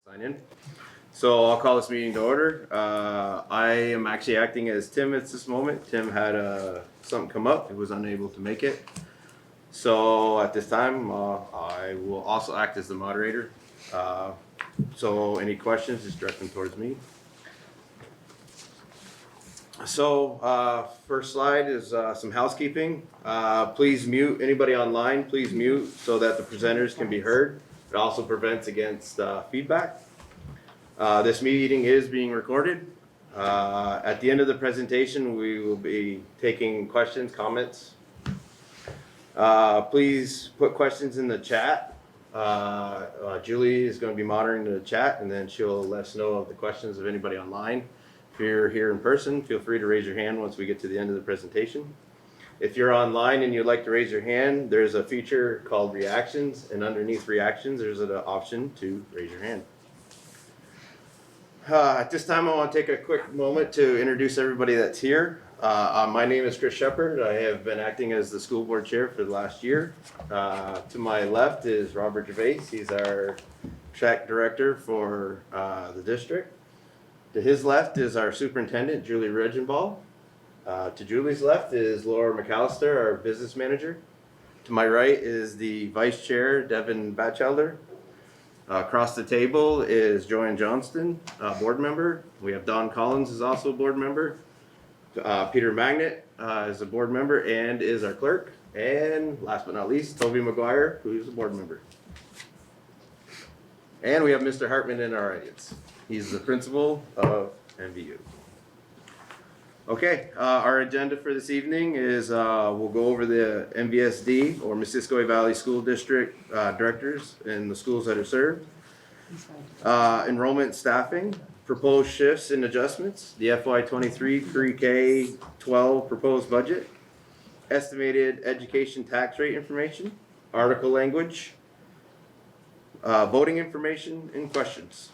Sign in. So I'll call this meeting to order. I am actually acting as Tim at this moment. Tim had something come up. He was unable to make it. So at this time, I will also act as the moderator. So any questions, just direct them towards me. So first slide is some housekeeping. Please mute anybody online. Please mute so that the presenters can be heard. It also prevents against feedback. This meeting is being recorded. At the end of the presentation, we will be taking questions, comments. Please put questions in the chat. Julie is going to be monitoring the chat, and then she'll let us know of the questions of anybody online. If you're here in person, feel free to raise your hand once we get to the end of the presentation. If you're online and you'd like to raise your hand, there's a feature called reactions, and underneath reactions, there's an option to raise your hand. At this time, I want to take a quick moment to introduce everybody that's here. My name is Chris Shepard. I have been acting as the school board chair for the last year. To my left is Robert Gervais. He's our track director for the district. To his left is our superintendent, Julie Regenball. To Julie's left is Laura McAllister, our business manager. To my right is the vice chair, Devin Batchelder. Across the table is Joanne Johnston, board member. We have Don Collins is also a board member. Peter Magnet is a board member and is our clerk. And last but not least, Toby McGuire, who is a board member. And we have Mr. Hartman in our audience. He's the principal of MVU. Okay, our agenda for this evening is we'll go over the MVSD or Missisquoi Valley School District directors and the schools that are served. Enrollment staffing, proposed shifts and adjustments, the FY23 pre-K 12 proposed budget, estimated education tax rate information, article language, voting information, and questions.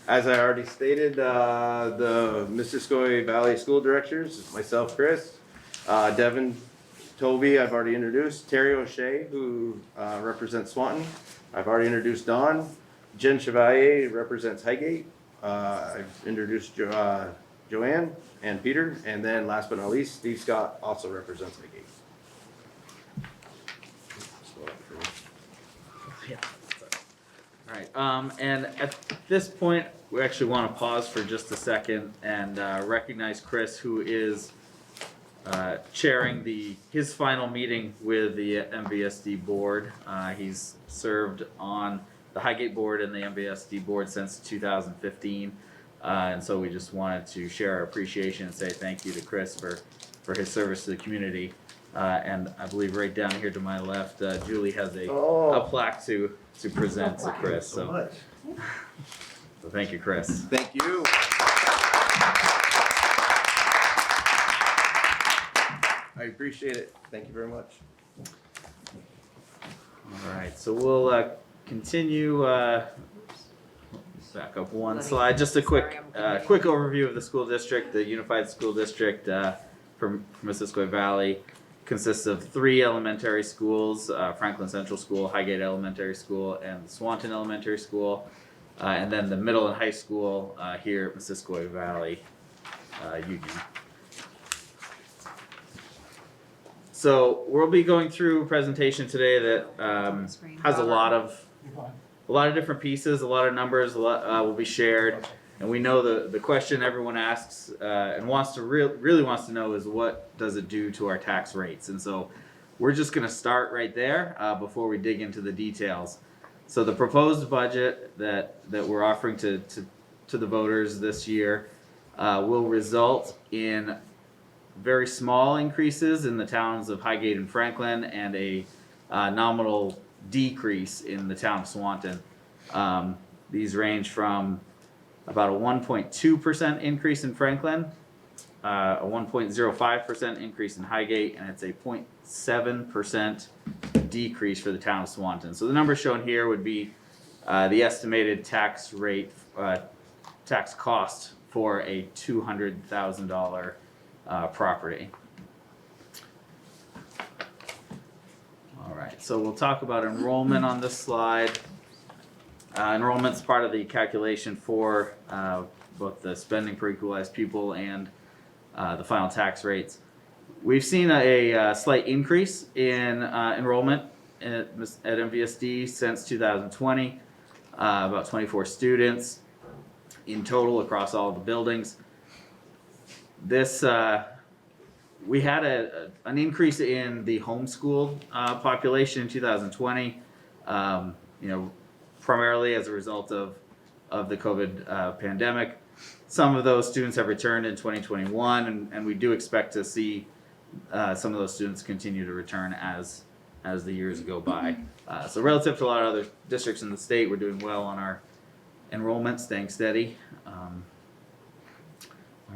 As I already stated, the Missisquoi Valley School Directors, myself, Chris, Devin, Toby, I've already introduced, Terry O'Shea, who represents Swanton, I've already introduced Don, Jen Chevalier represents Highgate, I've introduced Joanne and Peter, and then last but not least, Steve Scott also represents Highgate. Yeah. All right, and at this point, we actually want to pause for just a second and recognize Chris, who is chairing his final meeting with the MVSD board. He's served on the Highgate board and the MVSD board since 2015, and so we just wanted to share our appreciation and say thank you to Chris for his service to the community. And I believe right down here to my left, Julie has a plaque to present to Chris. So thank you, Chris. Thank you. I appreciate it. Thank you very much. All right, so we'll continue. Back up one slide. Just a quick overview of the school district. The Unified School District from Missisquoi Valley consists of 3 elementary schools, Franklin Central School, Highgate Elementary School, and Swanton Elementary School, and then the middle and high school here at Missisquoi Valley Union. So we'll be going through a presentation today that has a lot of different pieces, a lot of numbers, will be shared. And we know the question everyone asks and really wants to know is what does it do to our tax rates? And so we're just going to start right there before we dig into the details. So the proposed budget that we're offering to the voters this year will result in very small increases in the towns of Highgate and Franklin and a nominal decrease in the town of Swanton. These range from about a 1.2% increase in Franklin, a 1.05% increase in Highgate, and it's a 0.7% decrease for the town of Swanton. So the numbers shown here would be the estimated tax rate, tax cost for a $200,000 property. All right, so we'll talk about enrollment on this slide. Enrollment's part of the calculation for both the spending per equalized pupil and the final tax rates. We've seen a slight increase in enrollment at MVSD since 2020, about 24 students in total across all of the buildings. This we had an increase in the homeschool population in 2020, primarily as a result of the COVID pandemic. Some of those students have returned in 2021, and we do expect to see some of those students continue to return as the years go by. So relative to a lot of other districts in the state, we're doing well on our enrollment, staying steady. All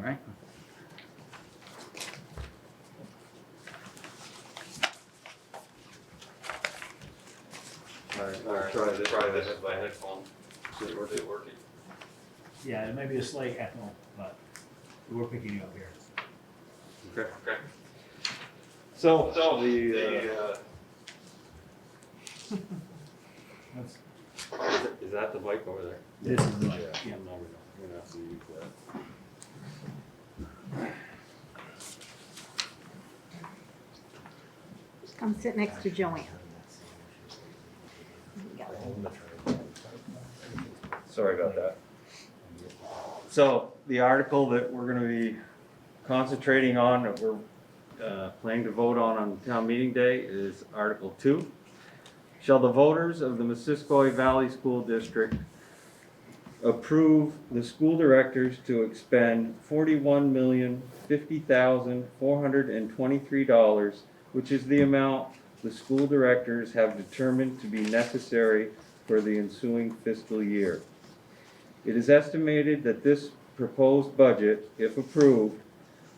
right. All right, try this by headphone. Is it working? Yeah, it may be a slight echo, but we're picking you up here. Okay. So That's, is that the mic over there? this is the mic, yeah. I'm gonna have to use that. Come sit next to Joanne. Sorry about that. So the article that we're gonna be concentrating on, that we're planning to vote on town meeting day, is Article 2. Shall the voters of the Missisquoi Valley School District approve the school directors to expend $41,050,423, which is the amount the school directors have determined to be necessary for the ensuing fiscal year. It is estimated that this proposed budget, if approved,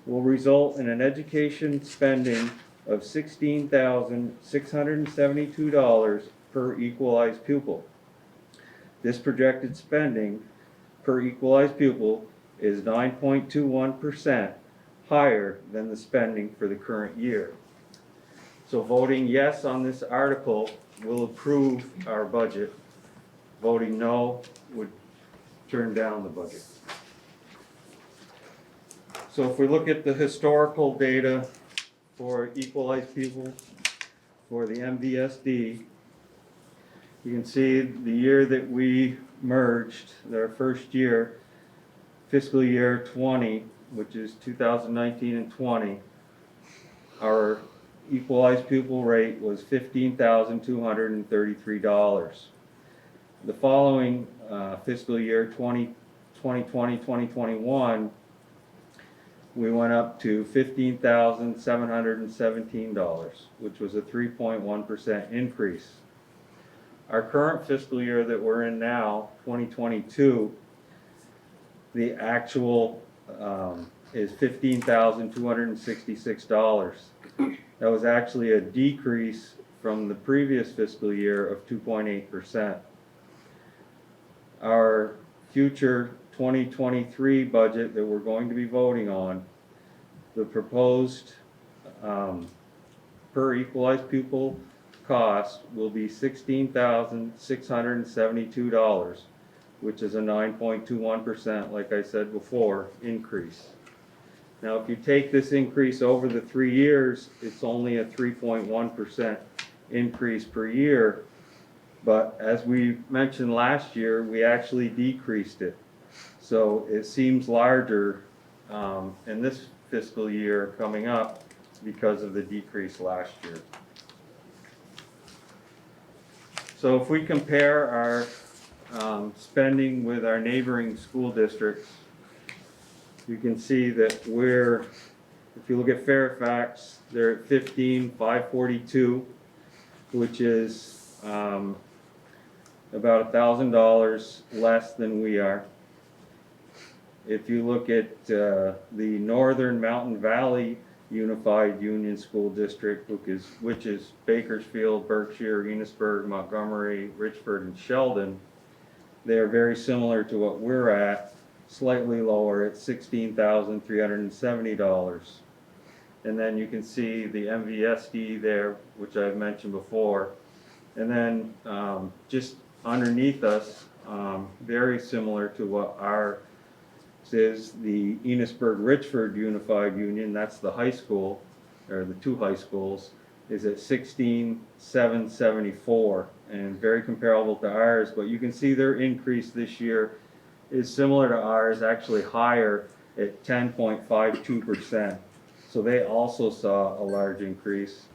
will result in an education spending of $16,672 per equalized pupil. This projected spending per equalized pupil is 9.21% higher than the spending for the current year. So voting yes on this article will approve our budget. Voting no would turn down the budget. So if we look at the historical data for equalized pupil for the MVSD, you can see the year that we merged, their first year, fiscal year 20, which is 2019 and 20, our equalized pupil rate was $15,233. The following fiscal year, 2020-2021, we went up to $15,717, which was a 3.1% increase. Our current fiscal year that we're in now, 2022, the actual is $15,266. That was actually a decrease from the previous fiscal year of 2.8%. Our future 2023 budget that we're going to be voting on, the proposed per equalized pupil cost will be $16,672, which is a 9.21%, like I said before, increase. Now, if you take this increase over the 3 years, it's only a 3.1% increase per year. But as we mentioned last year, we actually decreased it. So it seems larger in this fiscal year coming up because of the decrease last year. So if we compare our spending with our neighboring school districts, you can see that if you look at Fairfax, they're at $15,542, which is about $1,000 less than we are. If you look at the Northern Mountain Valley Unified Union School District, which is Bakersfield, Berkshire, Enosburg, Montgomery, Richford, and Sheldon, they are very similar to what we're at, slightly lower at $16,370. And then you can see the MVSD there, which I've mentioned before. And then just underneath us very similar to what ours is. The Enosburg-Richford Unified Union, that's the high school, or the two high schools, is at 16,774, and very comparable to ours, but you can see their increase this year is similar to ours, actually higher at 10.52%. So they also saw a large increase.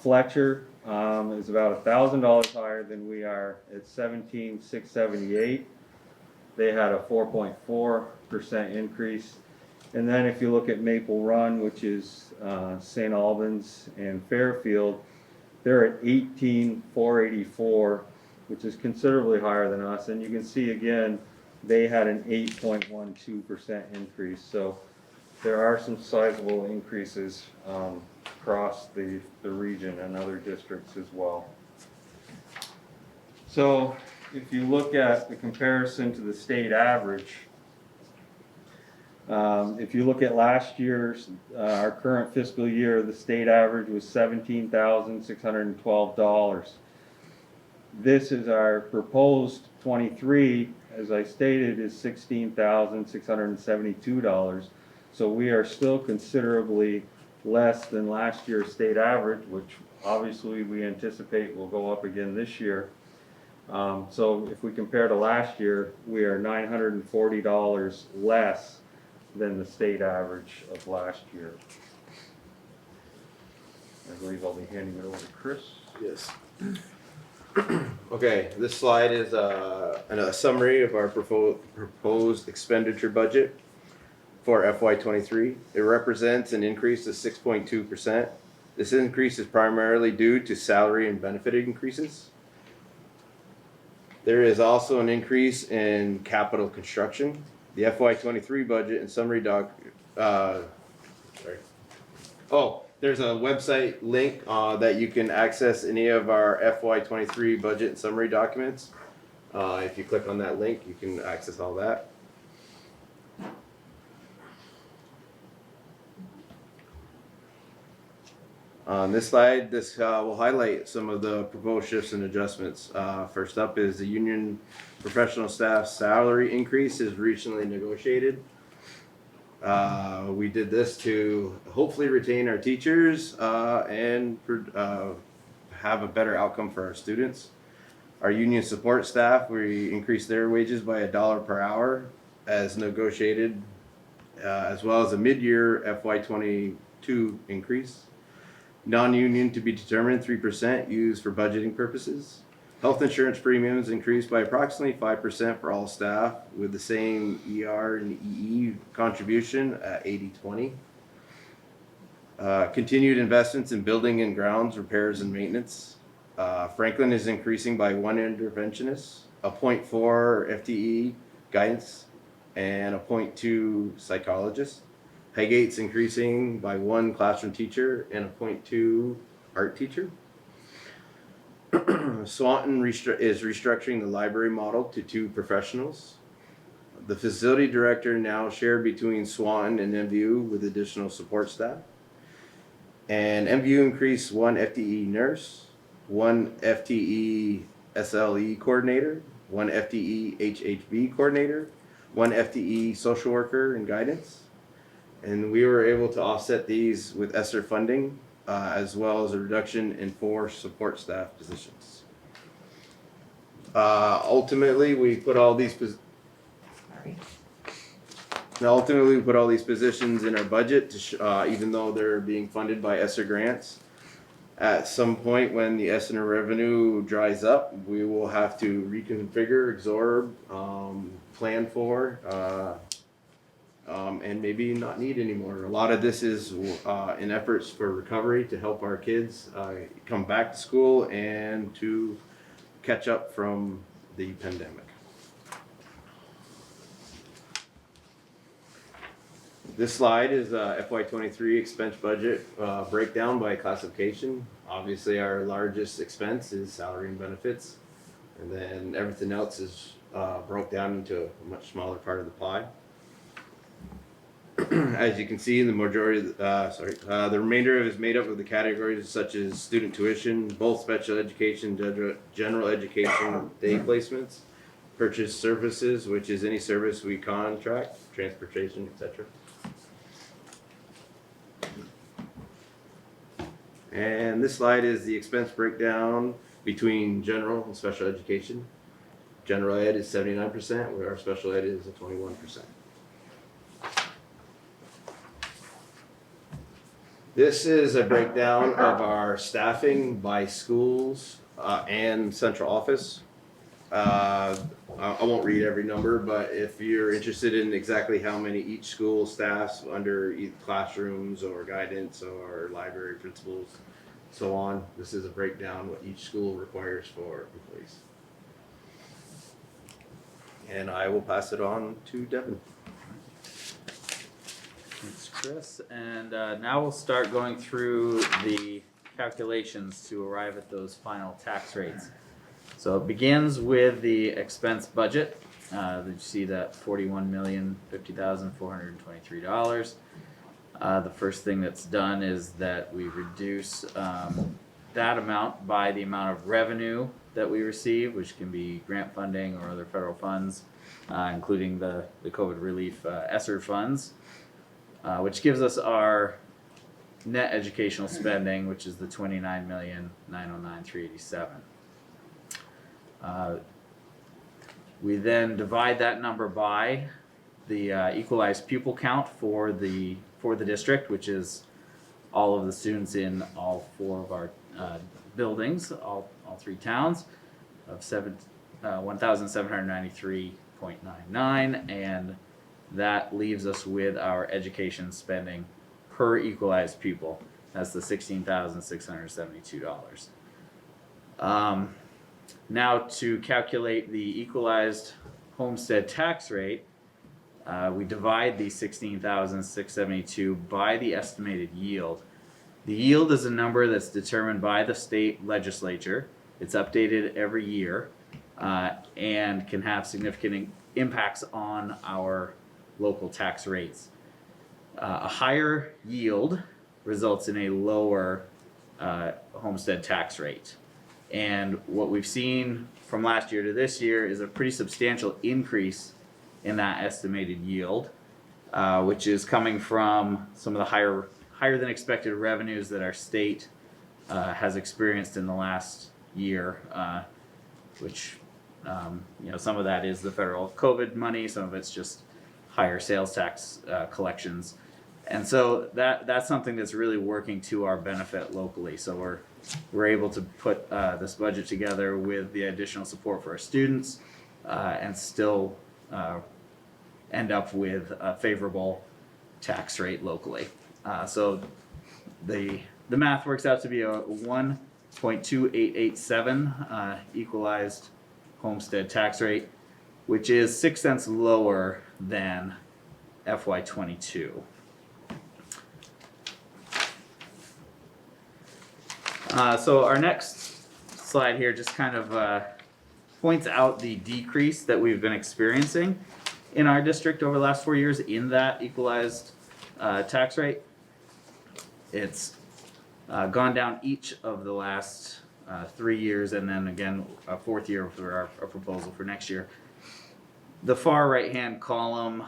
Fletcher is about $1,000 higher than we are at 17,678. They had a 4.4% increase. And then if you look at Maple Run, which is St. Albans and Fairfield, they're at 18,484, which is considerably higher than us. And you can see again, they had an 8.12% increase. So there are some sizable increases across the region and other districts as well. So if you look at the comparison to the state average, if you look at last year's, our current fiscal year, the state average was $17,612. This is our proposed 23, as I stated, is $16,672. So we are still considerably less than last year's state average, which obviously we anticipate will go up again this year. So if we compare to last year, we are $940 less than the state average of last year. I believe I'll be handing it over to Chris. Yes. Okay, this slide is a summary of our proposed expenditure budget for FY23. It represents an increase of 6.2%. This increase is primarily due to salary and benefit increases. There is also an increase in capital construction. The FY23 budget and summary there's a website link that you can access any of our FY23 budget and summary documents. If you click on that link, you can access all that. On this slide, this will highlight some of the proposed shifts and adjustments. First up is the union professional staff salary increase is recently negotiated. We did this to hopefully retain our teachers and have a better outcome for our students. Our union support staff, we increased their wages by $1 per hour as negotiated, as well as a mid-year FY22 increase. Non-union to be determined, 3% used for budgeting purposes. Health insurance premiums increased by approximately 5% for all staff, with the same ER and EE contribution at 80-20. Continued investments in building and grounds repairs and maintenance. Franklin is increasing by 1 interventionist, a 0.4 FTE guidance, and a 0.2 psychologist. Highgate's increasing by 1 classroom teacher and a 0.2 art teacher. Swanton is restructuring the library model to 2 professionals. The facility director now shared between Swanton and MVU with additional support staff. And MVU increased 1 FTE nurse, 1 FTE SLE coordinator, 1 FTE HHB coordinator, 1 FTE social worker and guidance. And we were able to offset these with ESSER funding, as well as a reduction in 4 support staff positions. Ultimately, we put all these positions in our budget, to even though they're being funded by ESSER grants. At some point when the ESSER revenue dries up, we will have to reconfigure, absorb, plan for, and maybe not need anymore. A lot of this is in efforts for recovery to help our kids come back to school and to catch up from the pandemic. This slide is FY23 expense budget breakdown by classification. Obviously our largest expense is salary and benefits, and then everything else is broke down into a much smaller part of the pie. As you can see, the majority, the remainder of it is made up of the categories such as student tuition, both special education, general education, day placements, Purchase services, which is any service we contract, transportation, etc. And this slide is the expense breakdown between general and special education. General ed is 79%, where our special ed is 21%. This is a breakdown of our staffing by schools and central office. I won't read every number, but if you're interested in exactly how many each school staffs under either classrooms or guidance or library principals, so on, this is a breakdown what each school requires for employees. And I will pass it on to Devin. Thanks, Chris. And now we'll start going through the calculations to arrive at those final tax rates. So it begins with the expense budget. You see that $41,050,423. The first thing that's done is that we reduce that amount by the amount of revenue that we receive, which can be grant funding or other federal funds, including the COVID relief ESSER funds, which gives us our net educational spending, which is the $29,909,387. We then divide that number by the equalized pupil count for the district, which is all of the students in all 4 of our buildings, all 3 towns, of 1,793.99, and that leaves us with our education spending per equalized pupil. That's the $16,672. Now to calculate the equalized homestead tax rate, we divide the $16,672 by the estimated yield. The yield is a number that's determined by the state legislature. It's updated every year and can have significant impacts on our local tax rates. A higher yield results in a lower homestead tax rate. And what we've seen from last year to this year is a pretty substantial increase in that estimated yield, which is coming from some of the higher than expected revenues that our state has experienced in the last year, which some of that is the federal COVID money, some of it's just higher sales tax collections. And so that's something that's really working to our benefit locally. So we're able to put this budget together with the additional support for our students and still end up with a favorable tax rate locally. So the math works out to be a 1.2887 equalized homestead tax rate, which is 6 cents lower than FY22. So our next slide here just kind of points out the decrease that we've been experiencing in our district over the last 4 years in that equalized tax rate. It's gone down each of the last 3 years, and then again a 4th year for our proposal for next year. The far right hand column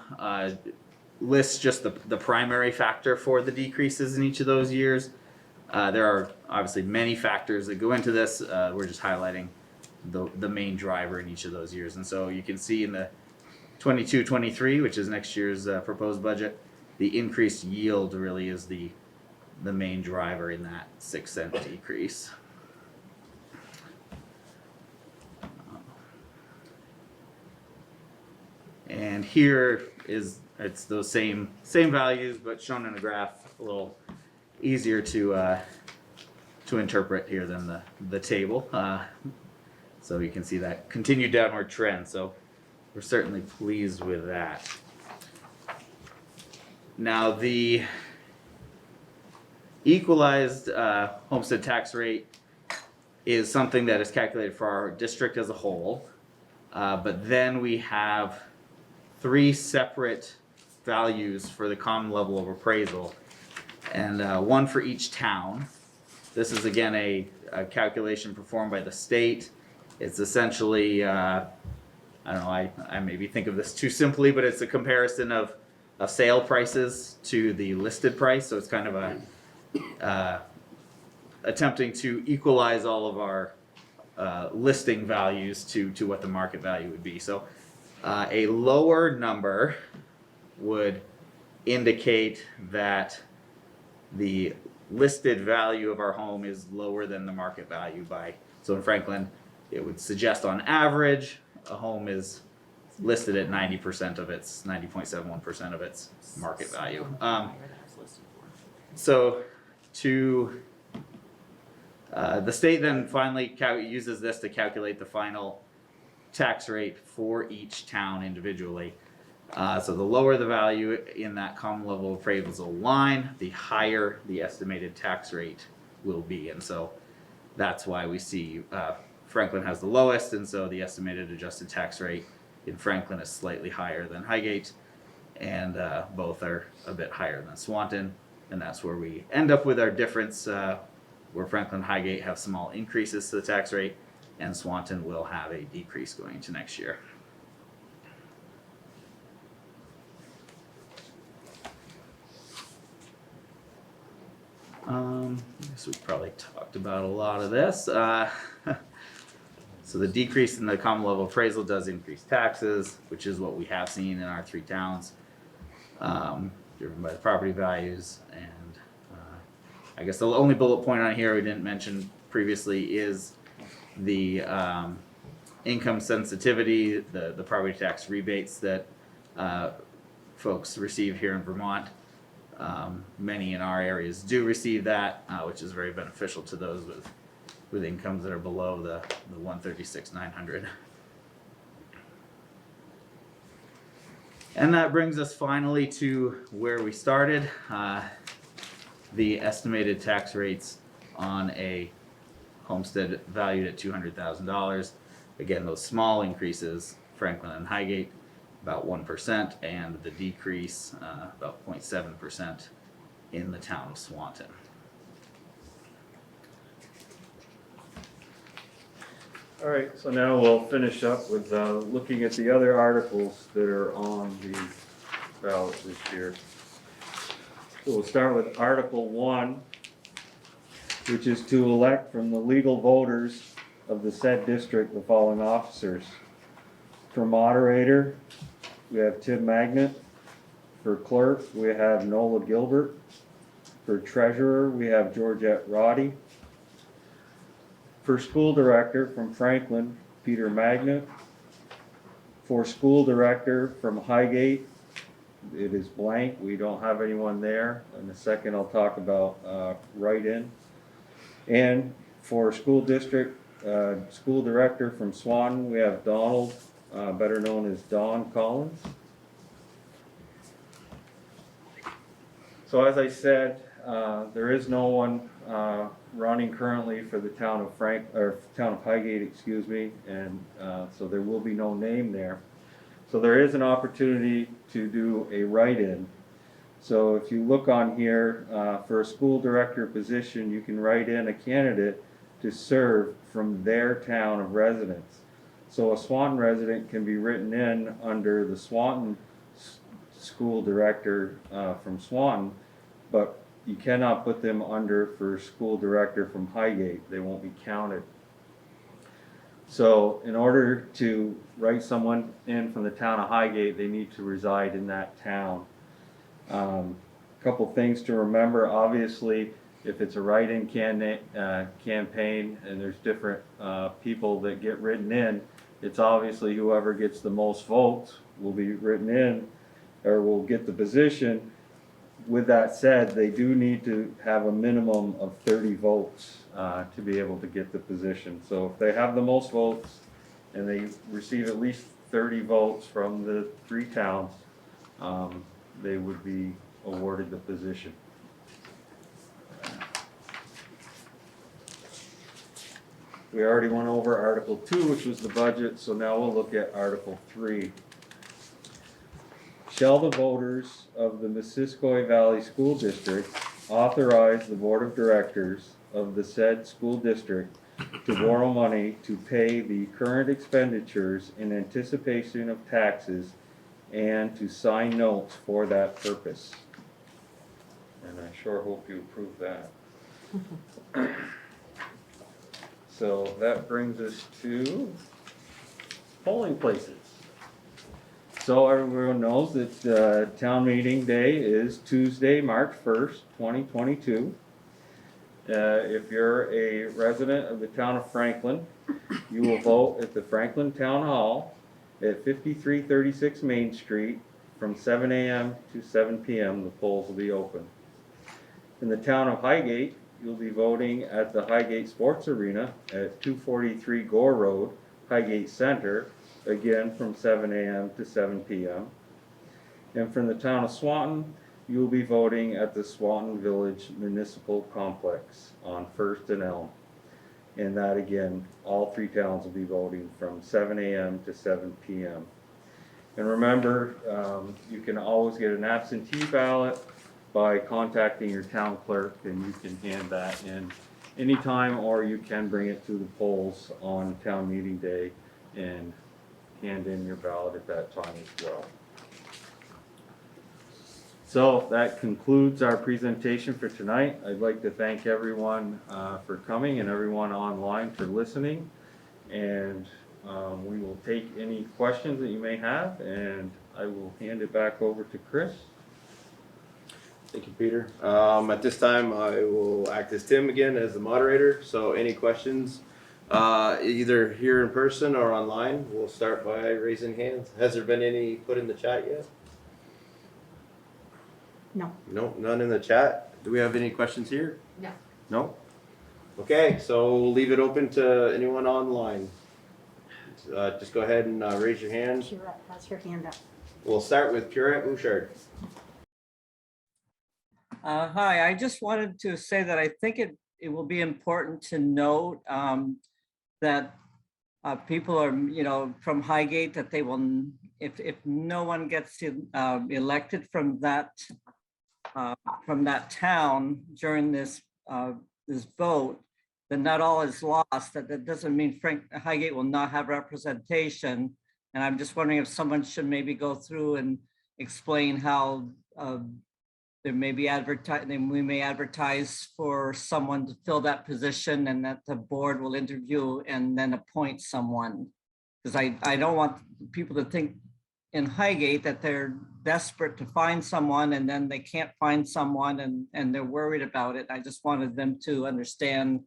lists just the primary factor for the decreases in each of those years. There are obviously many factors that go into this. We're just highlighting the main driver in each of those years. And so you can see in the 22-23, which is next year's proposed budget, the increased yield really is the main driver in that 6 cent decrease. And here it's those same values, but shown in a graph a little easier to interpret here than the table. So you can see that continued downward trend. So we're certainly pleased with that. Now the equalized homestead tax rate is something that is calculated for our district as a whole, but then we have 3 separate values for the common level of appraisal, and one for each town. This is again a calculation performed by the state. It's essentially I don't know, I maybe think of this too simply, but it's a comparison of sale prices to the listed price. So it's kind of a attempting to equalize all of our listing values to what the market value would be. So a lower number would indicate that the listed value of our home is lower than the market value by, so in Franklin, it would suggest on average, a home is listed at 90% of its, 90.71% of its market value. So to, the state then finally uses this to calculate the final tax rate for each town individually. So the lower the value in that common level appraisal line, the higher the estimated tax rate will be. And so that's why we see Franklin has the lowest, and so the estimated adjusted tax rate in Franklin is slightly higher than Highgate, and both are a bit higher than Swanton. And that's where we end up with our difference, where Franklin and Highgate have small increases to the tax rate, and Swanton will have a decrease going into next year. I guess we probably talked about a lot of this. So the decrease in the common level appraisal does increase taxes, which is what we have seen in our three towns, driven by the property values. And I guess the only bullet point on here we didn't mention previously is the income sensitivity, the property tax rebates that folks receive here in Vermont. Many in our areas do receive that, which is very beneficial to those with incomes that are below the 136,900. And that brings us finally to where we started, the estimated tax rates on a homestead valued at $200,000. Again, those small increases, Franklin and Highgate, about 1%, and the decrease, about 0.7% in the town of Swanton. All right, so now we'll finish up with looking at the other articles that are on the ballot this year. So we'll start with Article 1, which is to elect from the legal voters of the said district the following officers. For moderator, we have Tim Magnet. For clerk, we have Nola Gilbert. For treasurer, we have Georgette Roddy. For school director from Franklin, Peter Magnet. For school director from Highgate, it is blank. We don't have anyone there. In a second, I'll talk about write-in. And for school district, school director from Swanton, we have Donald, better known as Don Collins. So as I said, there is no one running currently for the town of town of Highgate, excuse me, and so there will be no name there. So there is an opportunity to do a write-in. So if you look on here, for a school director position, you can write in a candidate to serve from their town of residence. So a Swanton resident can be written in under the Swanton school director from Swanton, but you cannot put them under for school director from Highgate. They won't be counted. So in order to write someone in from the town of Highgate, they need to reside in that town. Couple things to remember. Obviously, if it's a write-in campaign and there's different people that get written in, it's obviously whoever gets the most votes will be written in or will get the position. With that said, they do need to have a minimum of 30 votes to be able to get the position. So if they have the most votes and they receive at least 30 votes from the three towns, they would be awarded the position. We already went over Article 2, which was the budget, so now we'll look at Article 3. Shall the voters of the Missisquoi Valley School District authorize the Board of Directors of the said school district to borrow money to pay the current expenditures in anticipation of taxes and to sign notes for that purpose. And I sure hope you approve that. So that brings us to polling places. So everyone knows that town meeting day is Tuesday, March 1st, 2022. If you're a resident of the town of Franklin, you will vote at the Franklin Town Hall at 5336 Main Street from 7 a.m. to 7 p.m. The polls will be open. In the town of Highgate, you'll be voting at the Highgate Sports Arena at 243 Gore Road, Highgate Center, again from 7 a.m. to 7 p.m. And from the town of Swanton, you will be voting at the Swanton Village Municipal Complex on First and Elm. And that again, all three towns will be voting from 7 a.m. to 7 p.m. And remember, you can always get an absentee ballot by contacting your town clerk, and you can hand that in anytime, or you can bring it to the polls on town meeting day and hand in your ballot at that time as well. So that concludes our presentation for tonight. I'd like to thank everyone for coming and everyone online for listening. And we will take any questions that you may have, and I will hand it back over to Chris. Thank you, Peter. At this time, I will act as Tim again as the moderator. So any questions, either here in person or online, we'll start by raising hands. Has there been any put in the chat yet? No. No, none in the chat. Do we have any questions here? No. No? Okay, so we'll leave it open to anyone online. Just go ahead and raise your hand. Purette has her hand up. We'll start with Purette Bouchard. Hi, I just wanted to say that I think it will be important to note that people are, from Highgate, that they will, if no one gets elected from that town during this vote, then not all is lost. That doesn't mean Highgate will not have representation. And I'm just wondering if someone should maybe go through and explain how there may be we may advertise for someone to fill that position, and that the board will interview and then appoint someone. Because I don't want people to think in Highgate that they're desperate to find someone and then they can't find someone and they're worried about it. I just wanted them to understand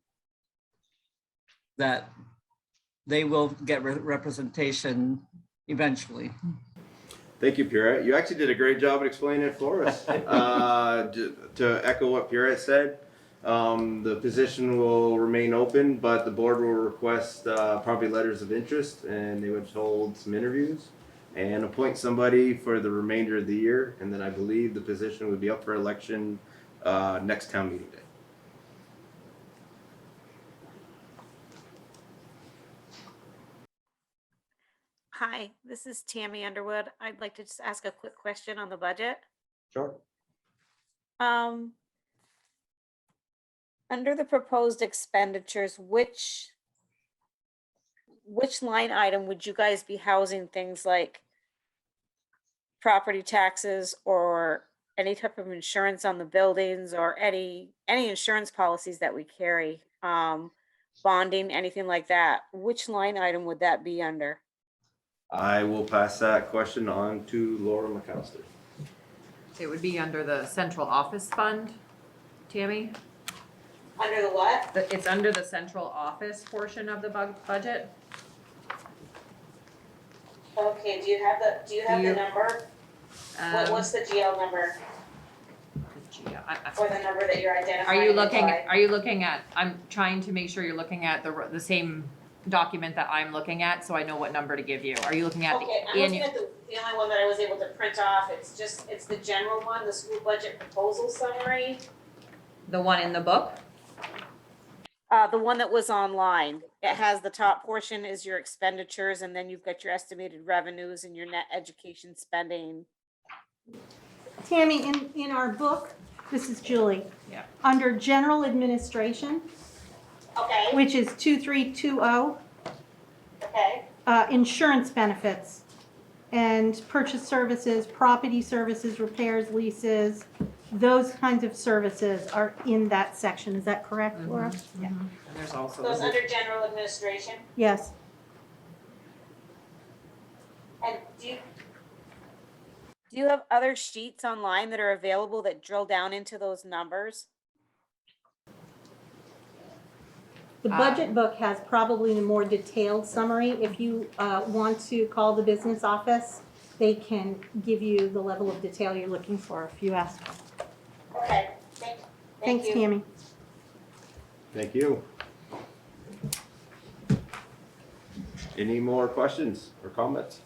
that they will get representation eventually. Thank you, Purette. You actually did a great job at explaining it for us. To echo what Purette said, the position will remain open, but the board will request probably letters of interest, and they would hold some interviews and appoint somebody for the remainder of the year. And then I believe the position would be up for election next town meeting day. Hi, this is Tammy Underwood. I'd like to just ask a quick question on the budget. Sure. Under the proposed expenditures, which line item would you guys be housing things like property taxes or any type of insurance on the buildings or any insurance policies that we carry, bonding, anything like that? Which line item would that be under? I will pass that question on to Laura McAllister. It would be under the central office fund, Tammy. Under the what? It's under the central office portion of the budget. Okay, do you have the number? What's the GL number or the number that you're identifying? Are you looking at, I'm trying to make sure you're looking at the same document that I'm looking at, so I know what number to give you. Are you looking at Okay, I'm looking at the only one that I was able to print off. It's the general one, the school budget proposal summary. the one in the book? The one that was online. It has the top portion is your expenditures, and then you've got your estimated revenues and your net education spending. Tammy, in our book, this is Julie. Yeah. Under general administration, Okay, which is 2320. okay. Insurance benefits and purchase services, property services, repairs, leases, those kinds of services are in that section. Is that correct, Laura? Yeah. And there's also. Goes under general administration. Yes. And do you have other sheets online that are available that drill down into those numbers? The budget book has probably a more detailed summary. If you want to call the business office, they can give you the level of detail you're looking for if you ask. Okay, Thanks, Tammy. Thank you. Any more questions or comments?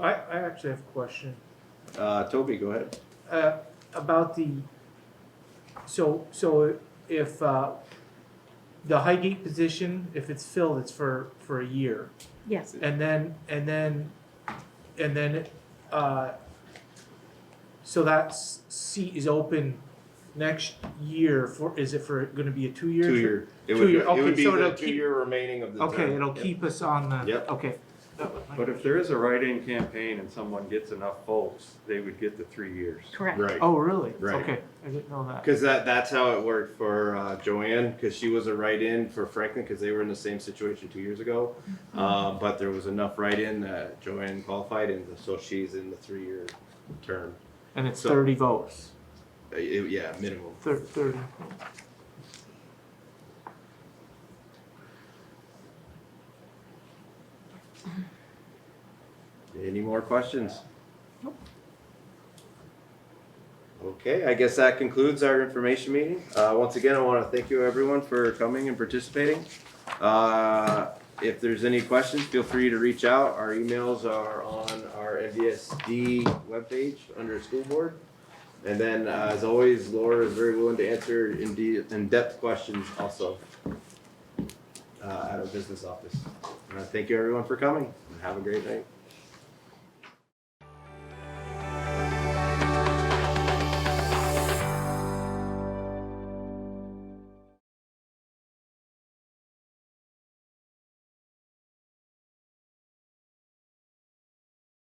I actually have a question Toby, go ahead. about the, so if the Highgate position, if it's filled, it's for a year, Yes. and then so that seat is open next year for, is it for gonna be a 2-year? 2-year. It 2 would, year, it would okay, be so the it'll keep, 2-year remaining of the term. okay, it'll Yep. keep us on the, Yep. okay. That was my But if there is a write-in campaign and someone gets enough votes, they would get the 3 years. Correct. Right. Oh, really? Right. Okay, I didn't know that. Because that's how it worked for Joanne, because she was a write-in for Franklin, because they were in the same situation 2 years ago. But there was enough write-in that Joanne qualified, and so she's in the 3-year term. And it's So- 30 votes, Yeah, minimum. 30. Any more questions? Okay, I guess that concludes our information meeting. Once again, I want to thank you everyone for coming and participating. If there's any questions, feel free to reach out. Our emails are on our MVSD webpage under school board. And then, as always, Laura is very willing to answer in-depth questions also at our business office. Thank you everyone for coming, and have a great night.